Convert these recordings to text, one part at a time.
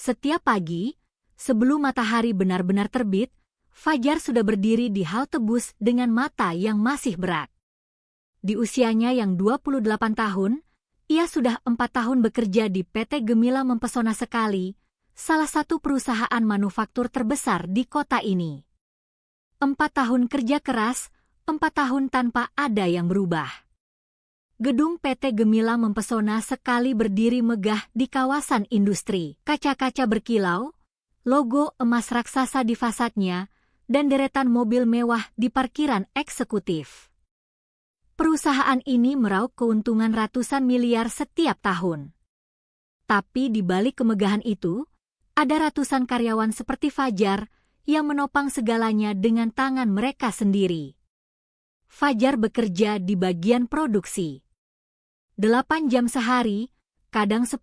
Setiap pagi, sebelum matahari benar-benar terbit, Fajar sudah berdiri di halte bus dengan mata yang masih berat. Di usianya yang 28 tahun, ia sudah 4 tahun bekerja di PT Gemilang Mempesona Sekali, salah satu perusahaan manufaktur terbesar di kota ini. 4 tahun kerja keras, 4 tahun tanpa ada yang berubah. Gedung PT Gemilang Mempesona Sekali berdiri megah di kawasan industri. Kaca-kaca berkilau, logo emas raksasa di fasadnya, dan deretan mobil mewah di parkiran eksekutif. Perusahaan ini meraup keuntungan ratusan miliar setiap tahun. Tapi di balik kemegahan itu, ada ratusan karyawan seperti Fajar yang menopang segalanya dengan tangan mereka sendiri. Fajar bekerja di bagian produksi. 8 jam sehari, kadang 10,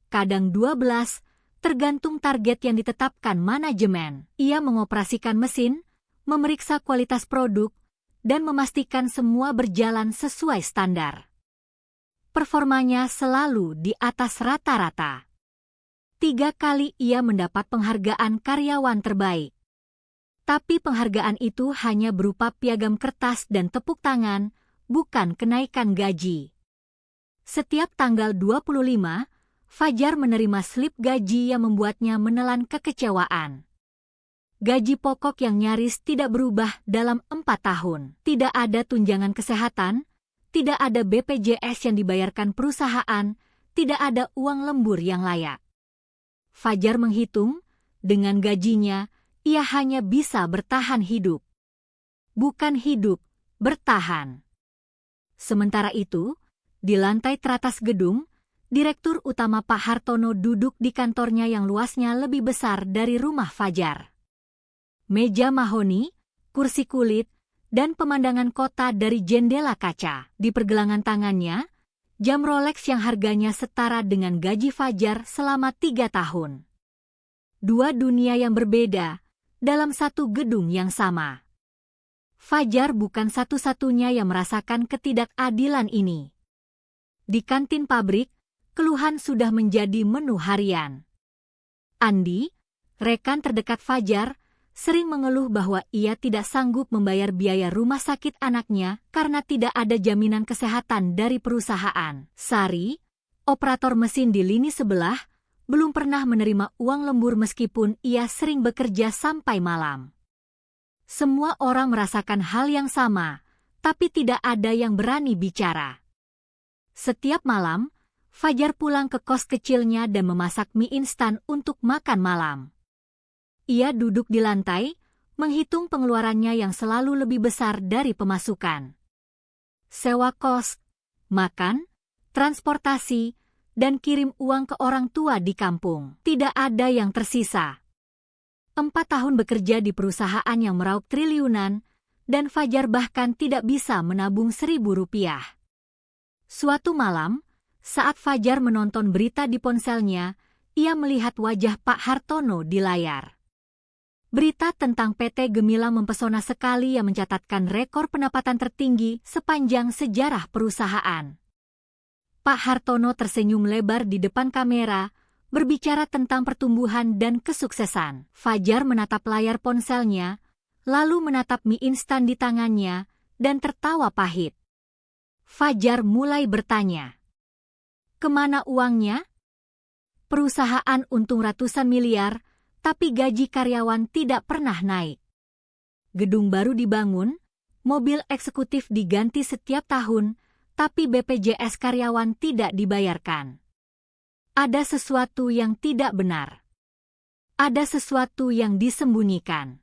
kadang 12, tergantung target yang ditetapkan manajemen. Ia mengoperasikan mesin, memeriksa kualitas produk, dan memastikan semua berjalan sesuai standar. Performanya selalu di atas rata-rata. 3 kali ia mendapat penghargaan karyawan terbaik. Tapi penghargaan itu hanya berupa piagam kertas dan tepuk tangan, bukan kenaikan gaji. Setiap tanggal 25, Fajar menerima slip gaji yang membuatnya menelan kekecewaan. Gaji pokok yang nyaris tidak berubah dalam 4 tahun. Tidak ada tunjangan kesehatan, tidak ada BPJS yang dibayarkan perusahaan, tidak ada uang lembur yang layak. Fajar menghitung, dengan gajinya, ia hanya bisa bertahan hidup. Bukan hidup, bertahan. Sementara itu, di lantai teratas gedung, Direktur Utama Pak Hartono duduk di kantornya yang luasnya lebih besar dari rumah Fajar. Meja mahoni, kursi kulit, dan pemandangan kota dari jendela kaca. Di pergelangan tangannya, jam Rolex yang harganya setara dengan gaji Fajar selama 3 tahun. 2 dunia yang berbeda, dalam satu gedung yang sama. Fajar bukan satu-satunya yang merasakan ketidakadilan ini. Di kantin pabrik, keluhan sudah menjadi menu harian. Andi, rekan terdekat Fajar, sering mengeluh bahwa ia tidak sanggup membayar biaya rumah sakit anaknya karena tidak ada jaminan kesehatan dari perusahaan. Sari, operator mesin di lini sebelah, belum pernah menerima uang lembur meskipun ia sering bekerja sampai malam. Semua orang merasakan hal yang sama, tapi tidak ada yang berani bicara. Setiap malam, Fajar pulang ke kos kecilnya dan memasak mie instan untuk makan malam. Ia duduk di lantai, menghitung pengeluarannya yang selalu lebih besar dari pemasukan. Sewa kos, makan, transportasi, dan kirim uang ke orang tua di kampung. Tidak ada yang tersisa. 4 tahun bekerja di perusahaan yang meraup triliunan, dan Fajar bahkan tidak bisa menabung 1.000 rupiah. Suatu malam, saat Fajar menonton berita di ponselnya, ia melihat wajah Pak Hartono di layar. Berita tentang PT Gemilang Mempesona Sekali yang mencatatkan rekor pendapatan tertinggi sepanjang sejarah perusahaan. Pak Hartono tersenyum lebar di depan kamera, berbicara tentang pertumbuhan dan kesuksesan. Fajar menatap layar ponselnya, lalu menatap mie instan di tangannya, dan tertawa pahit. Fajar mulai bertanya, "Kemana uangnya?" Perusahaan untung ratusan miliar, tapi gaji karyawan tidak pernah naik. Gedung baru dibangun, mobil eksekutif diganti setiap tahun, tapi BPJS karyawan tidak dibayarkan. Ada sesuatu yang tidak benar. Ada sesuatu yang disembunyikan.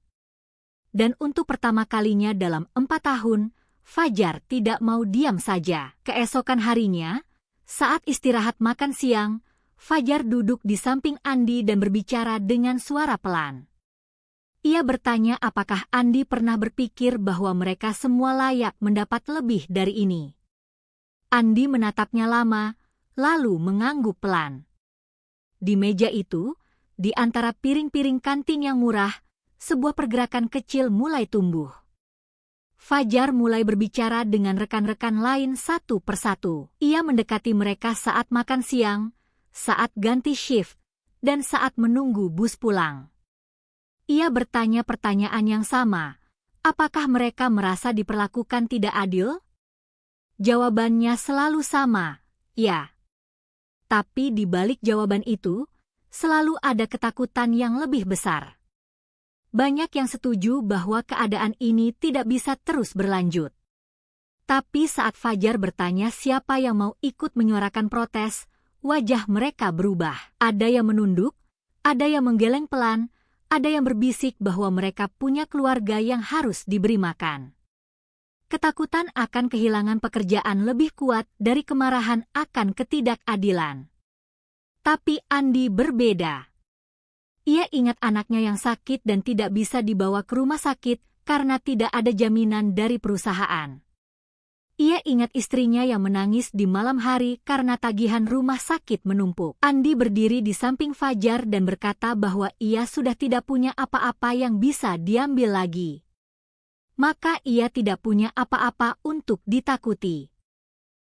Dan untuk pertama kalinya dalam 4 tahun, Fajar tidak mau diam saja. Keesokan harinya, saat istirahat makan siang, Fajar duduk di samping Andi dan berbicara dengan suara pelan. Ia bertanya apakah Andi pernah berpikir bahwa mereka semua layak mendapat lebih dari ini. Andi menatapnya lama, lalu mengangguk pelan. Di meja itu, di antara piring-piring kantin yang murah, sebuah pergerakan kecil mulai tumbuh. Fajar mulai berbicara dengan rekan-rekan lain satu persatu. Ia mendekati mereka saat makan siang, saat ganti shift, dan saat menunggu bus pulang. Ia bertanya pertanyaan yang sama, apakah mereka merasa diperlakukan tidak adil? Jawabannya selalu sama, ya. Tapi di balik jawaban itu, selalu ada ketakutan yang lebih besar. Banyak yang setuju bahwa keadaan ini tidak bisa terus berlanjut. Tapi saat Fajar bertanya siapa yang mau ikut menyuarakan protes, wajah mereka berubah. Ada yang menunduk, ada yang menggeleng pelan, ada yang berbisik bahwa mereka punya keluarga yang harus diberi makan. Ketakutan akan kehilangan pekerjaan lebih kuat dari kemarahan akan ketidakadilan. Tapi Andi berbeda. Ia ingat anaknya yang sakit dan tidak bisa dibawa ke rumah sakit karena tidak ada jaminan dari perusahaan. Ia ingat istrinya yang menangis di malam hari karena tagihan rumah sakit menumpuk. Andi berdiri di samping Fajar dan berkata bahwa ia sudah tidak punya apa-apa yang bisa diambil lagi. Maka ia tidak punya apa-apa untuk ditakuti.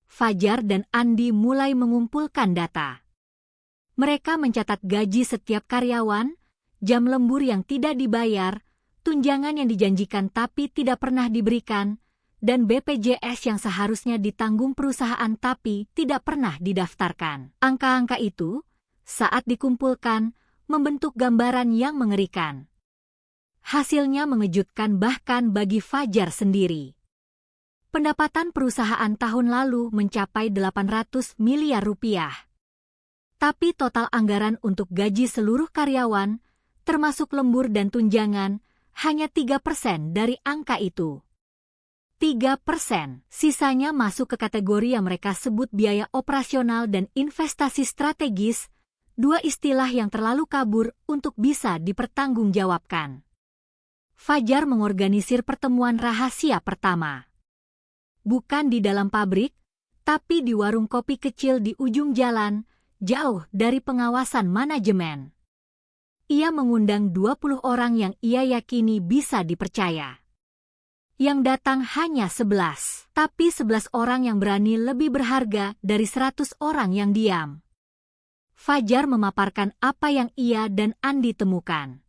Fajar dan Andi mulai mengumpulkan data. Mereka mencatat gaji setiap karyawan, jam lembur yang tidak dibayar, tunjangan yang dijanjikan tapi tidak pernah diberikan, dan BPJS yang seharusnya ditanggung perusahaan tapi tidak pernah didaftarkan. Angka-angka itu, saat dikumpulkan, membentuk gambaran yang mengerikan. Hasilnya mengejutkan bahkan bagi Fajar sendiri. Pendapatan perusahaan tahun lalu mencapai 800 miliar rupiah. Tapi total anggaran untuk gaji seluruh karyawan, termasuk lembur dan tunjangan, hanya 3% dari angka itu. 3%. Sisanya masuk ke kategori yang mereka sebut biaya operasional dan investasi strategis, dua istilah yang terlalu kabur untuk bisa dipertanggungjawabkan. Fajar mengorganisir pertemuan rahasia pertama. Bukan di dalam pabrik, tapi di warung kopi kecil di ujung jalan, jauh dari pengawasan manajemen. Ia mengundang 20 orang yang ia yakini bisa dipercaya. Yang datang hanya 11, tapi 11 orang yang berani lebih berharga dari 100 orang yang diam. Fajar memaparkan apa yang ia dan Andi temukan.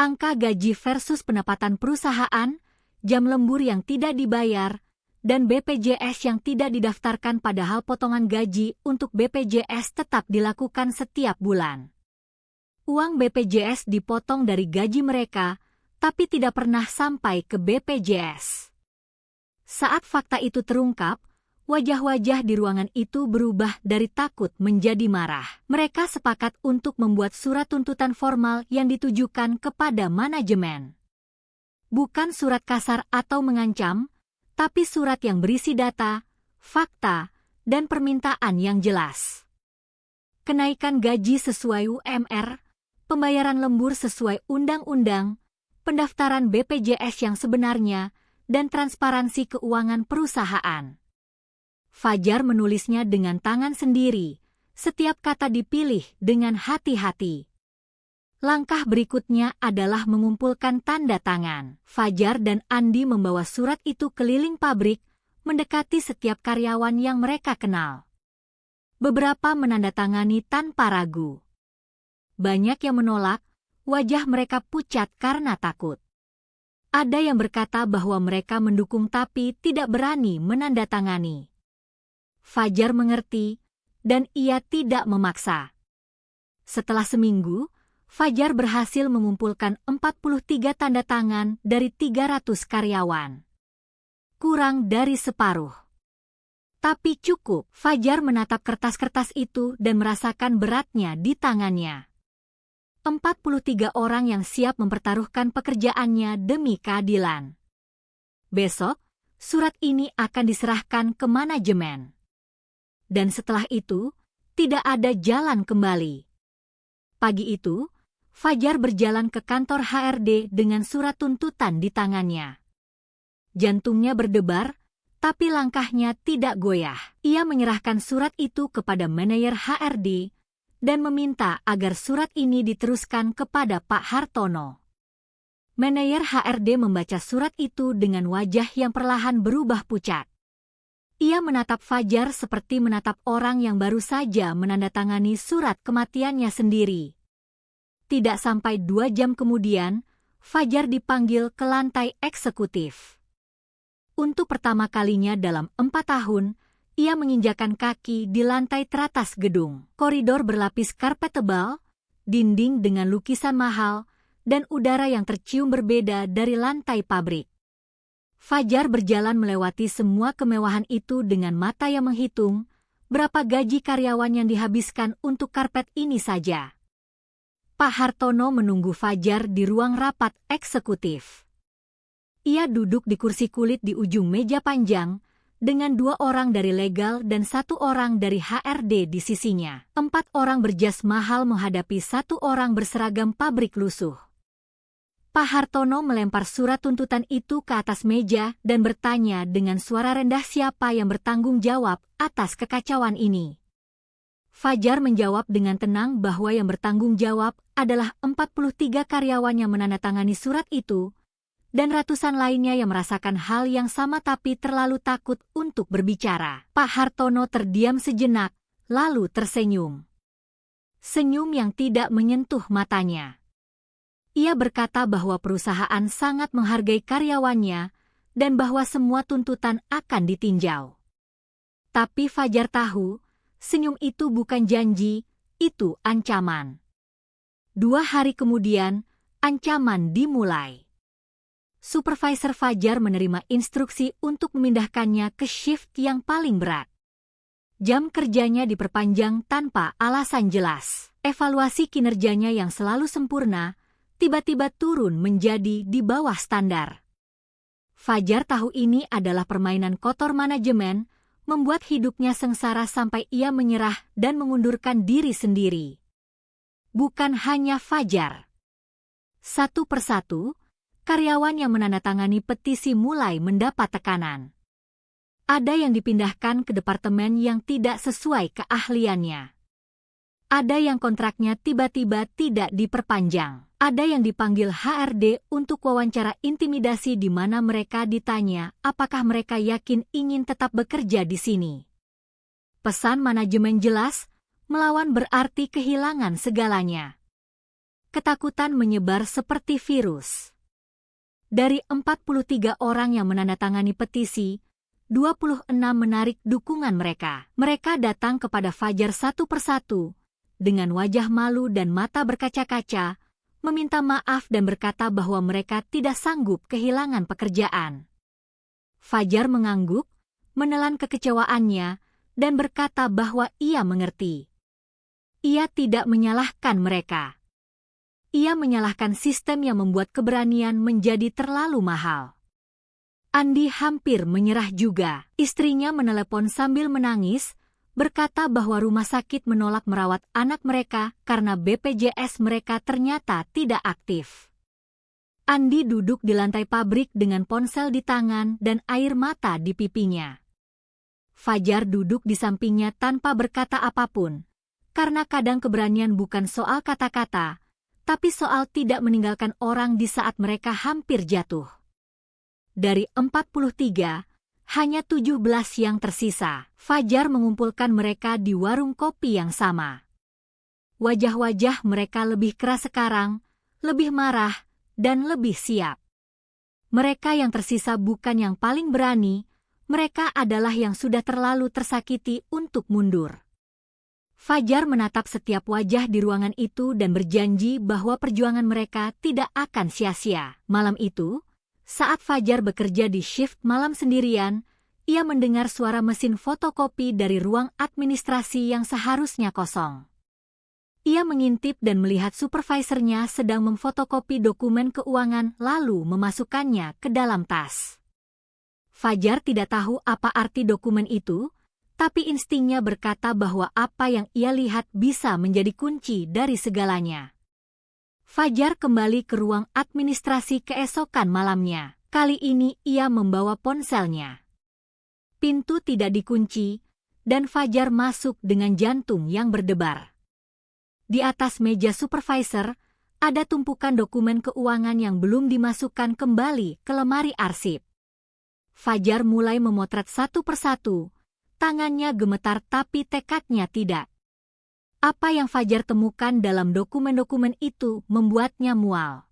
Angka gaji versus pendapatan perusahaan, jam lembur yang tidak dibayar, dan BPJS yang tidak didaftarkan padahal potongan gaji untuk BPJS tetap dilakukan setiap bulan. Uang BPJS dipotong dari gaji mereka, tapi tidak pernah sampai ke BPJS. Saat fakta itu terungkap, wajah-wajah di ruangan itu berubah dari takut menjadi marah. Mereka sepakat untuk membuat surat tuntutan formal yang ditujukan kepada manajemen. Bukan surat kasar atau mengancam, tapi surat yang berisi data, fakta, dan permintaan yang jelas. Kenaikan gaji sesuai UMR, pembayaran lembur sesuai undang-undang, pendaftaran BPJS yang sebenarnya, dan transparansi keuangan perusahaan. Fajar menulisnya dengan tangan sendiri, setiap kata dipilih dengan hati-hati. Langkah berikutnya adalah mengumpulkan tanda tangan. Fajar dan Andi membawa surat itu keliling pabrik, mendekati setiap karyawan yang mereka kenal. Beberapa menandatangani tanpa ragu. Banyak yang menolak, wajah mereka pucat karena takut. Ada yang berkata bahwa mereka mendukung tapi tidak berani menandatangani. Fajar mengerti, dan ia tidak memaksa. Setelah seminggu, Fajar berhasil mengumpulkan 43 tanda tangan dari 300 karyawan. Kurang dari separuh. Tapi cukup, Fajar menatap kertas-kertas itu dan merasakan beratnya di tangannya. 43 orang yang siap mempertaruhkan pekerjaannya demi keadilan. Besok, surat ini akan diserahkan ke manajemen. Dan setelah itu, tidak ada jalan kembali. Pagi itu, Fajar berjalan ke kantor HRD dengan surat tuntutan di tangannya. Jantungnya berdebar, tapi langkahnya tidak goyah. Ia menyerahkan surat itu kepada manajer HRD, dan meminta agar surat ini diteruskan kepada Pak Hartono. Manajer HRD membaca surat itu dengan wajah yang perlahan berubah pucat. Ia menatap Fajar seperti menatap orang yang baru saja menandatangani surat kematiannya sendiri. Tidak sampai 2 jam kemudian, Fajar dipanggil ke lantai eksekutif. Untuk pertama kalinya dalam 4 tahun, ia menginjakan kaki di lantai teratas gedung. Koridor berlapis karpet tebal, dinding dengan lukisan mahal, dan udara yang tercium berbeda dari lantai pabrik. Fajar berjalan melewati semua kemewahan itu dengan mata yang menghitung berapa gaji karyawan yang dihabiskan untuk karpet ini saja. Pak Hartono menunggu Fajar di ruang rapat eksekutif. Ia duduk di kursi kulit di ujung meja panjang, dengan 2 orang dari legal dan 1 orang dari HRD di sisinya. 4 orang berjas mahal menghadapi 1 orang berseragam pabrik lusuh. Pak Hartono melempar surat tuntutan itu ke atas meja dan bertanya dengan suara rendah siapa yang bertanggung jawab atas kekacauan ini. Fajar menjawab dengan tenang bahwa yang bertanggung jawab adalah 43 karyawan yang menandatangani surat itu, dan ratusan lainnya yang merasakan hal yang sama tapi terlalu takut untuk berbicara. Pak Hartono terdiam sejenak, lalu tersenyum. Senyum yang tidak menyentuh matanya. Ia berkata bahwa perusahaan sangat menghargai karyawannya dan bahwa semua tuntutan akan ditinjau. Tapi Fajar tahu, senyum itu bukan janji, itu ancaman. 2 hari kemudian, ancaman dimulai. Supervisor Fajar menerima instruksi untuk memindahkannya ke shift yang paling berat. Jam kerjanya diperpanjang tanpa alasan jelas. Evaluasi kinerjanya yang selalu sempurna tiba-tiba turun menjadi di bawah standar. Fajar tahu ini adalah permainan kotor manajemen, membuat hidupnya sengsara sampai ia menyerah dan mengundurkan diri sendiri. Bukan hanya Fajar. Satu persatu, karyawan yang menandatangani petisi mulai mendapat tekanan. Ada yang dipindahkan ke departemen yang tidak sesuai keahliannya. Ada yang kontraknya tiba-tiba tidak diperpanjang. Ada yang dipanggil HRD untuk wawancara intimidasi di mana mereka ditanya apakah mereka yakin ingin tetap bekerja di sini. Pesan manajemen jelas, melawan berarti kehilangan segalanya. Ketakutan menyebar seperti virus. Dari 43 orang yang menandatangani petisi, 26 menarik dukungan mereka. Mereka datang kepada Fajar satu persatu, dengan wajah malu dan mata berkaca-kaca, meminta maaf dan berkata bahwa mereka tidak sanggup kehilangan pekerjaan. Fajar mengangguk, menelan kekecewaannya, dan berkata bahwa ia mengerti. Ia tidak menyalahkan mereka. Ia menyalahkan sistem yang membuat keberanian menjadi terlalu mahal. Andi hampir menyerah juga. Istrinya menelepon sambil menangis, berkata bahwa rumah sakit menolak merawat anak mereka karena BPJS mereka ternyata tidak aktif. Andi duduk di lantai pabrik dengan ponsel di tangan dan air mata di pipinya. Fajar duduk di sampingnya tanpa berkata apapun, karena kadang keberanian bukan soal kata-kata, tapi soal tidak meninggalkan orang di saat mereka hampir jatuh. Dari 43, hanya 17 yang tersisa. Fajar mengumpulkan mereka di warung kopi yang sama. Wajah-wajah mereka lebih keras sekarang, lebih marah, dan lebih siap. Mereka yang tersisa bukan yang paling berani, mereka adalah yang sudah terlalu tersakiti untuk mundur. Fajar menatap setiap wajah di ruangan itu dan berjanji bahwa perjuangan mereka tidak akan sia-sia. Malam itu, saat Fajar bekerja di shift malam sendirian, ia mendengar suara mesin fotokopi dari ruang administrasi yang seharusnya kosong. Ia mengintip dan melihat supervisornya sedang memfotokopi dokumen keuangan lalu memasukkannya ke dalam tas. Fajar tidak tahu apa arti dokumen itu, tapi instingnya berkata bahwa apa yang ia lihat bisa menjadi kunci dari segalanya. Fajar kembali ke ruang administrasi keesokan malamnya. Kali ini ia membawa ponselnya. Pintu tidak dikunci, dan Fajar masuk dengan jantung yang berdebar. Di atas meja supervisor, ada tumpukan dokumen keuangan yang belum dimasukkan kembali ke lemari arsip. Fajar mulai memotret satu persatu. Tangannya gemetar tapi tekadnya tidak. Apa yang Fajar temukan dalam dokumen-dokumen itu membuatnya mual.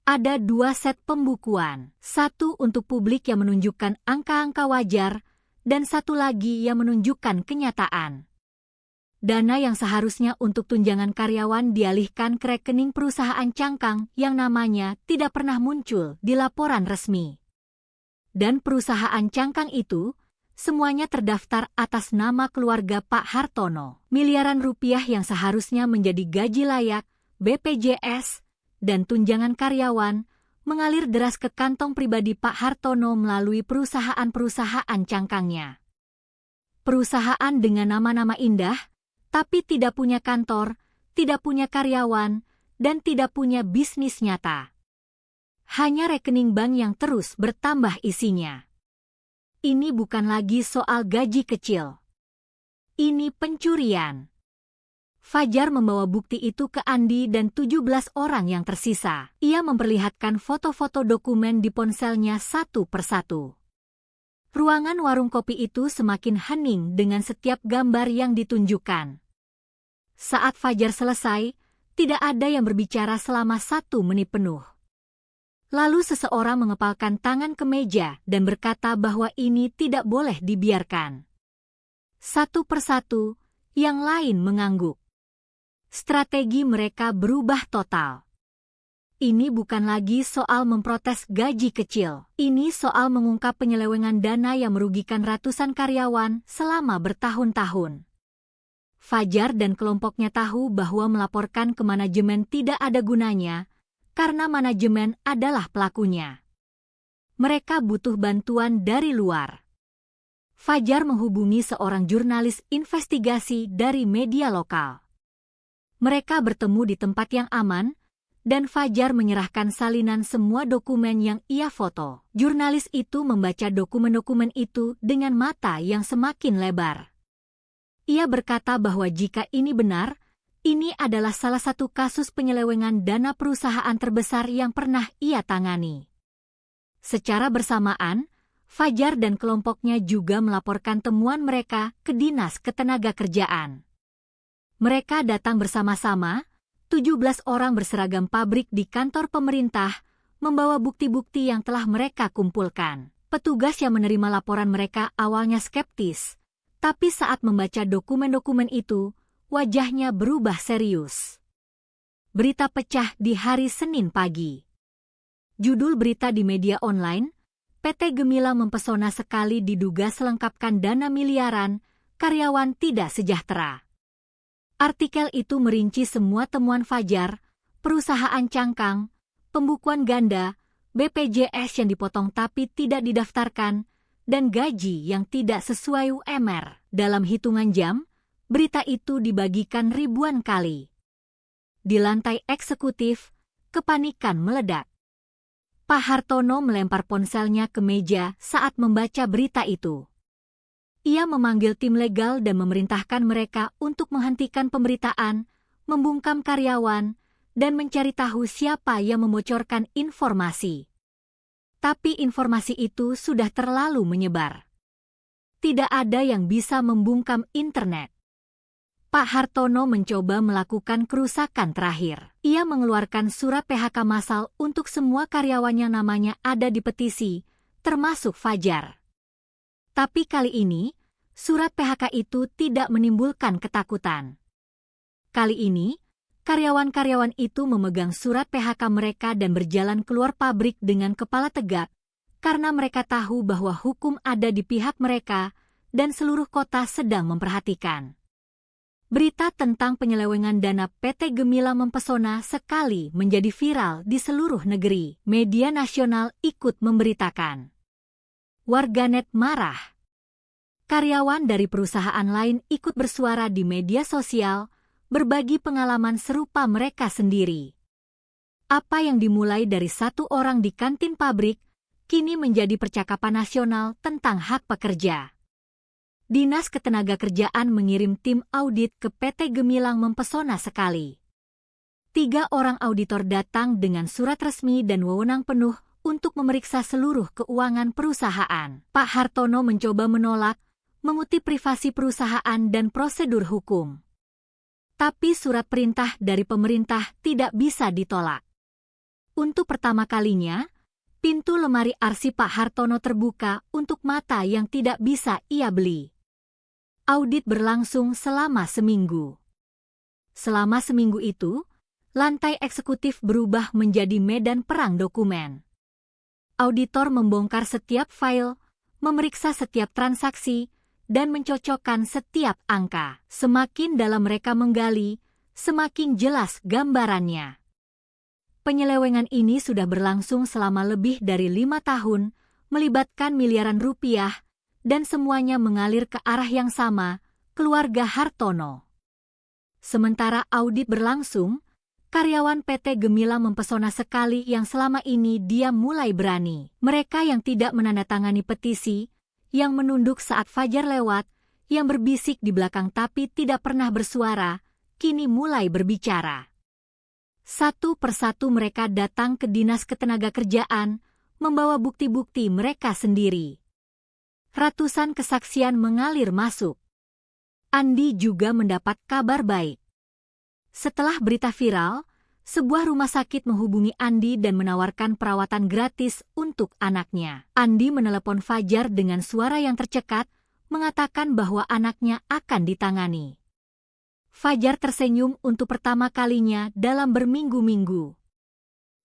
Ada 2 set pembukuan, satu untuk publik yang menunjukkan angka-angka wajar, dan satu lagi yang menunjukkan kenyataan. Dana yang seharusnya untuk tunjangan karyawan dialihkan ke rekening perusahaan cangkang yang namanya tidak pernah muncul di laporan resmi. Dan perusahaan cangkang itu semuanya terdaftar atas nama keluarga Pak Hartono. Miliaran rupiah yang seharusnya menjadi gaji layak, BPJS, dan tunjangan karyawan mengalir deras ke kantong pribadi Pak Hartono melalui perusahaan-perusahaan cangkangnya. Perusahaan dengan nama-nama indah, tapi tidak punya kantor, tidak punya karyawan, dan tidak punya bisnis nyata. Hanya rekening bank yang terus bertambah isinya. Ini bukan lagi soal gaji kecil. Ini pencurian. Fajar membawa bukti itu ke Andi dan 17 orang yang tersisa. Ia memperlihatkan foto-foto dokumen di ponselnya satu persatu. Ruangan warung kopi itu semakin hening dengan setiap gambar yang ditunjukkan. Saat Fajar selesai, tidak ada yang berbicara selama 1 menit penuh. Lalu seseorang mengepalkan tangan ke meja dan berkata bahwa ini tidak boleh dibiarkan. Satu persatu, yang lain mengangguk. Strategi mereka berubah total. Ini bukan lagi soal memprotes gaji kecil. Ini soal mengungkap penyelewengan dana yang merugikan ratusan karyawan selama bertahun-tahun. Fajar dan kelompoknya tahu bahwa melaporkan ke manajemen tidak ada gunanya, karena manajemen adalah pelakunya. Mereka butuh bantuan dari luar. Fajar menghubungi seorang jurnalis investigasi dari media lokal. Mereka bertemu di tempat yang aman, dan Fajar menyerahkan salinan semua dokumen yang ia foto. Jurnalis itu membaca dokumen-dokumen itu dengan mata yang semakin lebar. Ia berkata bahwa jika ini benar, ini adalah salah satu kasus penyelewengan dana perusahaan terbesar yang pernah ia tangani. Secara bersamaan, Fajar dan kelompoknya juga melaporkan temuan mereka ke Dinas Ketenagakerjaan. Mereka datang bersama-sama, 17 orang berseragam pabrik di kantor pemerintah, membawa bukti-bukti yang telah mereka kumpulkan. Petugas yang menerima laporan mereka awalnya skeptis, tapi saat membaca dokumen-dokumen itu, wajahnya berubah serius. Berita pecah di hari Senin pagi. Judul berita di media online, PT Gemilang mempesona sekali diduga selengkapkan dana miliaran, karyawan tidak sejahtera. Artikel itu merinci semua temuan Fajar, perusahaan cangkang, pembukuan ganda, BPJS yang dipotong tapi tidak didaftarkan, dan gaji yang tidak sesuai UMR. Dalam hitungan jam, berita itu dibagikan ribuan kali. Di lantai eksekutif, kepanikan meledak. Pak Hartono melempar ponselnya ke meja saat membaca berita itu. Ia memanggil tim legal dan memerintahkan mereka untuk menghentikan pemberitaan, membungkam karyawan, dan mencari tahu siapa yang membocorkan informasi. Tapi informasi itu sudah terlalu menyebar. Tidak ada yang bisa membungkam internet. Pak Hartono mencoba melakukan kerusakan terakhir. Ia mengeluarkan surat PHK massal untuk semua karyawan yang namanya ada di petisi, termasuk Fajar. Tapi kali ini, surat PHK itu tidak menimbulkan ketakutan. Kali ini, karyawan-karyawan itu memegang surat PHK mereka dan berjalan keluar pabrik dengan kepala tegak, karena mereka tahu bahwa hukum ada di pihak mereka dan seluruh kota sedang memperhatikan. Berita tentang penyelewengan dana PT Gemilang mempesona sekali menjadi viral di seluruh negeri. Media nasional ikut memberitakan. Warganet marah. Karyawan dari perusahaan lain ikut bersuara di media sosial, berbagi pengalaman serupa mereka sendiri. Apa yang dimulai dari satu orang di kantin pabrik, kini menjadi percakapan nasional tentang hak pekerja. Dinas Ketenagakerjaan mengirim tim audit ke PT Gemilang mempesona sekali. 3 orang auditor datang dengan surat resmi dan wewenang penuh untuk memeriksa seluruh keuangan perusahaan. Pak Hartono mencoba menolak, mengutip privasi perusahaan dan prosedur hukum. Tapi surat perintah dari pemerintah tidak bisa ditolak. Untuk pertama kalinya, pintu lemari arsip Pak Hartono terbuka untuk mata yang tidak bisa ia beli. Audit berlangsung selama seminggu. Selama seminggu itu, lantai eksekutif berubah menjadi medan perang dokumen. Auditor membongkar setiap file, memeriksa setiap transaksi, dan mencocokkan setiap angka. Semakin dalam mereka menggali, semakin jelas gambarannya. Penyelewengan ini sudah berlangsung selama lebih dari 5 tahun, melibatkan miliaran rupiah, dan semuanya mengalir ke arah yang sama, keluarga Hartono. Sementara audit berlangsung, karyawan PT Gemilang mempesona sekali yang selama ini dia mulai berani. Mereka yang tidak menandatangani petisi, yang menunduk saat Fajar lewat, yang berbisik di belakang tapi tidak pernah bersuara, kini mulai berbicara. Satu persatu mereka datang ke Dinas Ketenagakerjaan, membawa bukti-bukti mereka sendiri. Ratusan kesaksian mengalir masuk. Andi juga mendapat kabar baik. Setelah berita viral, sebuah rumah sakit menghubungi Andi dan menawarkan perawatan gratis untuk anaknya. Andi menelepon Fajar dengan suara yang tercekat, mengatakan bahwa anaknya akan ditangani. Fajar tersenyum untuk pertama kalinya dalam berminggu-minggu.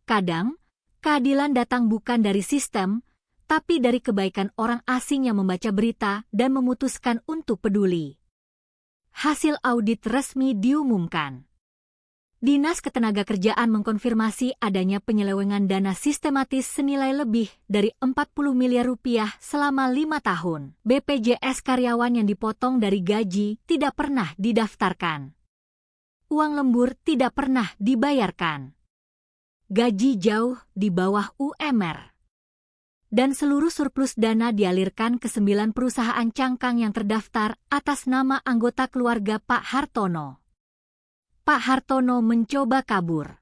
Kadang, keadilan datang bukan dari sistem, tapi dari kebaikan orang asing yang membaca berita dan memutuskan untuk peduli. Hasil audit resmi diumumkan. Dinas Ketenagakerjaan mengkonfirmasi adanya penyelewengan dana sistematis senilai lebih dari 40 miliar rupiah selama 5 tahun. BPJS karyawan yang dipotong dari gaji tidak pernah didaftarkan. Uang lembur tidak pernah dibayarkan. Gaji jauh di bawah UMR. Dan seluruh surplus dana dialirkan ke 9 perusahaan cangkang yang terdaftar atas nama anggota keluarga Pak Hartono. Pak Hartono mencoba kabur.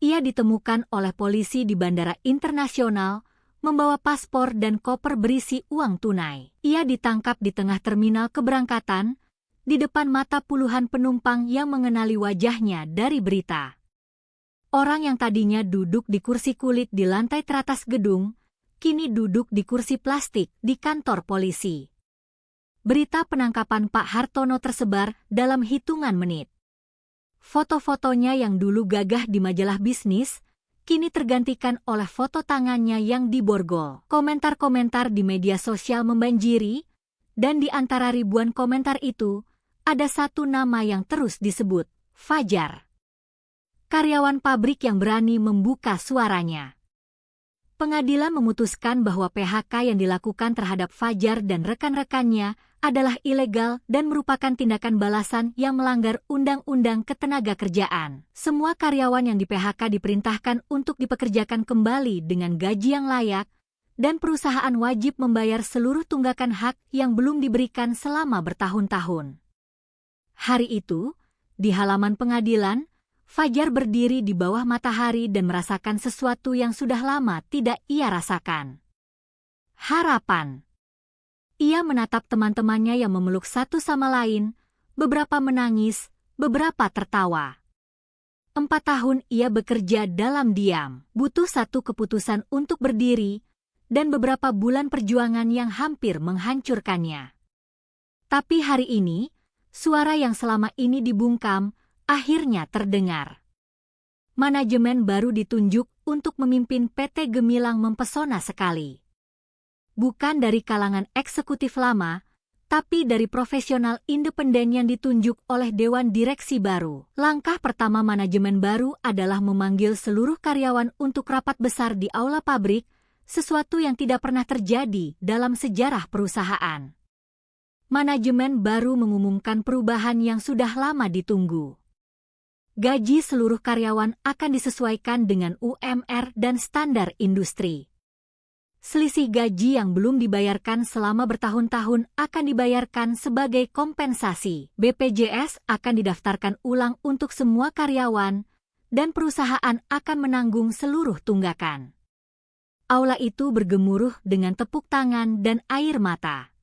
Ia ditemukan oleh polisi di Bandara Internasional, membawa paspor dan koper berisi uang tunai. Ia ditangkap di tengah terminal keberangkatan, di depan mata puluhan penumpang yang mengenali wajahnya dari berita. Orang yang tadinya duduk di kursi kulit di lantai teratas gedung, kini duduk di kursi plastik di kantor polisi. Berita penangkapan Pak Hartono tersebar dalam hitungan menit. Foto-fotonya yang dulu gagah di majalah bisnis, kini tergantikan oleh foto tangannya yang diborgol. Komentar-komentar di media sosial membanjiri, dan di antara ribuan komentar itu, ada satu nama yang terus disebut, Fajar. Karyawan pabrik yang berani membuka suaranya. Pengadilan memutuskan bahwa PHK yang dilakukan terhadap Fajar dan rekan-rekannya adalah ilegal dan merupakan tindakan balasan yang melanggar Undang-Undang Ketenagakerjaan. Semua karyawan yang di-PHK diperintahkan untuk dipekerjakan kembali dengan gaji yang layak, dan perusahaan wajib membayar seluruh tunggakan hak yang belum diberikan selama bertahun-tahun. Hari itu, di halaman pengadilan, Fajar berdiri di bawah matahari dan merasakan sesuatu yang sudah lama tidak ia rasakan. Harapan. Ia menatap teman-temannya yang memeluk satu sama lain, beberapa menangis, beberapa tertawa. 4 tahun ia bekerja dalam diam, butuh satu keputusan untuk berdiri, dan beberapa bulan perjuangan yang hampir menghancurkannya. Tapi hari ini, suara yang selama ini dibungkam, akhirnya terdengar. Manajemen baru ditunjuk untuk memimpin PT Gemilang mempesona sekali. Bukan dari kalangan eksekutif lama, tapi dari profesional independen yang ditunjuk oleh Dewan Direksi baru. Langkah pertama manajemen baru adalah memanggil seluruh karyawan untuk rapat besar di aula pabrik, sesuatu yang tidak pernah terjadi dalam sejarah perusahaan. Manajemen baru mengumumkan perubahan yang sudah lama ditunggu. Gaji seluruh karyawan akan disesuaikan dengan UMR dan standar industri. Selisih gaji yang belum dibayarkan selama bertahun-tahun akan dibayarkan sebagai kompensasi. BPJS akan didaftarkan ulang untuk semua karyawan, dan perusahaan akan menanggung seluruh tunggakan. Aula itu bergemuruh dengan tepuk tangan dan air mata.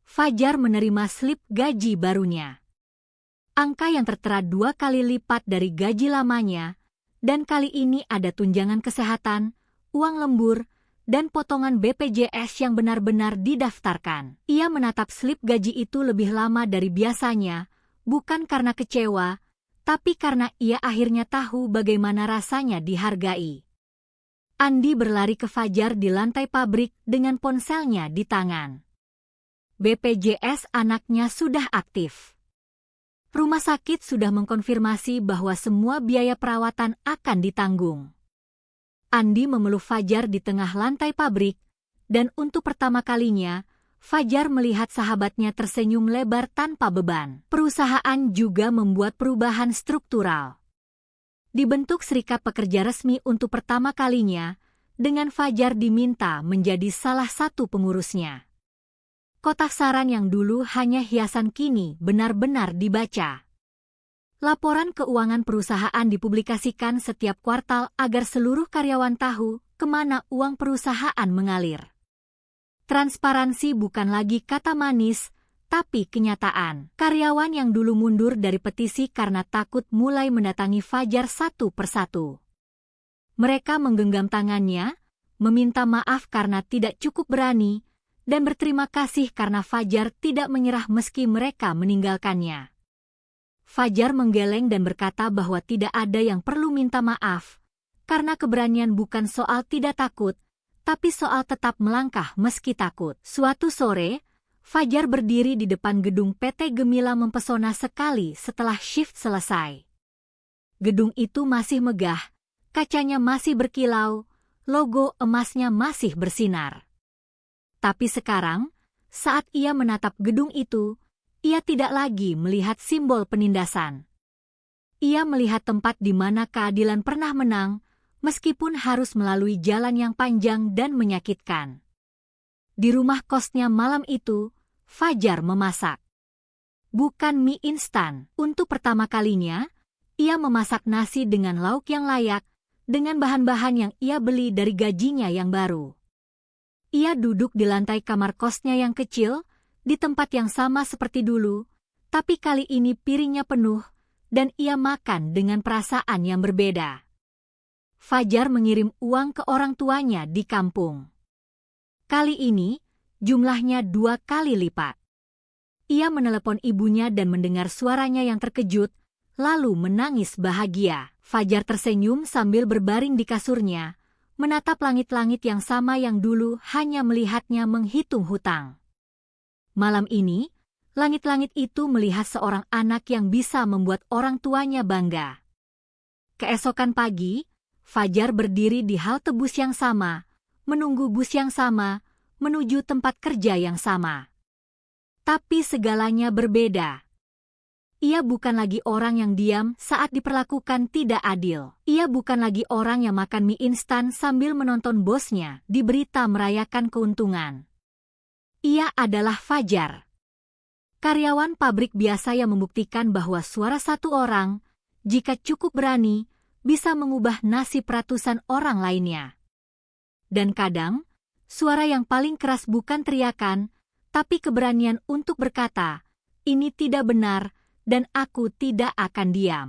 Fajar menerima slip gaji barunya. Angka yang tertera 2 kali lipat dari gaji lamanya, dan kali ini ada tunjangan kesehatan, uang lembur, dan potongan BPJS yang benar-benar didaftarkan. Ia menatap slip gaji itu lebih lama dari biasanya, bukan karena kecewa, tapi karena ia akhirnya tahu bagaimana rasanya dihargai. Andi berlari ke Fajar di lantai pabrik dengan ponselnya di tangan. BPJS anaknya sudah aktif. Rumah sakit sudah mengkonfirmasi bahwa semua biaya perawatan akan ditanggung. Andi memeluk Fajar di tengah lantai pabrik, dan untuk pertama kalinya, Fajar melihat sahabatnya tersenyum lebar tanpa beban. Perusahaan juga membuat perubahan struktural. Dibentuk serikat pekerja resmi untuk pertama kalinya, dengan Fajar diminta menjadi salah satu pengurusnya. Kotak saran yang dulu hanya hiasan kini benar-benar dibaca. Laporan keuangan perusahaan dipublikasikan setiap kuartal agar seluruh karyawan tahu kemana uang perusahaan mengalir. Transparansi bukan lagi kata manis, tapi kenyataan. Karyawan yang dulu mundur dari petisi karena takut mulai mendatangi Fajar satu persatu. Mereka menggenggam tangannya, meminta maaf karena tidak cukup berani, dan berterima kasih karena Fajar tidak menyerah meski mereka meninggalkannya. Fajar menggeleng dan berkata bahwa tidak ada yang perlu minta maaf, karena keberanian bukan soal tidak takut, tapi soal tetap melangkah meski takut. Suatu sore, Fajar berdiri di depan gedung PT Gemila mempesona sekali setelah shift selesai. Gedung itu masih megah, kacanya masih berkilau, logo emasnya masih bersinar. Tapi sekarang, saat ia menatap gedung itu, ia tidak lagi melihat simbol penindasan. Ia melihat tempat di mana keadilan pernah menang, meskipun harus melalui jalan yang panjang dan menyakitkan. Di rumah kosnya malam itu, Fajar memasak. Bukan mie instan. Untuk pertama kalinya, ia memasak nasi dengan lauk yang layak, dengan bahan-bahan yang ia beli dari gajinya yang baru. Ia duduk di lantai kamar kosnya yang kecil, di tempat yang sama seperti dulu, tapi kali ini piringnya penuh, dan ia makan dengan perasaan yang berbeda. Fajar mengirim uang ke orang tuanya di kampung. Kali ini, jumlahnya 2 kali lipat. Ia menelepon ibunya dan mendengar suaranya yang terkejut, lalu menangis bahagia. Fajar tersenyum sambil berbaring di kasurnya, menatap langit-langit yang sama yang dulu hanya melihatnya menghitung hutang. Malam ini, langit-langit itu melihat seorang anak yang bisa membuat orang tuanya bangga. Keesokan pagi, Fajar berdiri di halte bus yang sama, menunggu bus yang sama, menuju tempat kerja yang sama. Tapi segalanya berbeda. Ia bukan lagi orang yang diam saat diperlakukan tidak adil. Ia bukan lagi orang yang makan mie instan sambil menonton bosnya di berita merayakan keuntungan. Ia adalah Fajar. Karyawan pabrik biasa yang membuktikan bahwa suara satu orang, jika cukup berani, bisa mengubah nasib ratusan orang lainnya. Dan kadang, suara yang paling keras bukan teriakan, tapi keberanian untuk berkata, "Ini tidak benar, dan aku tidak akan diam."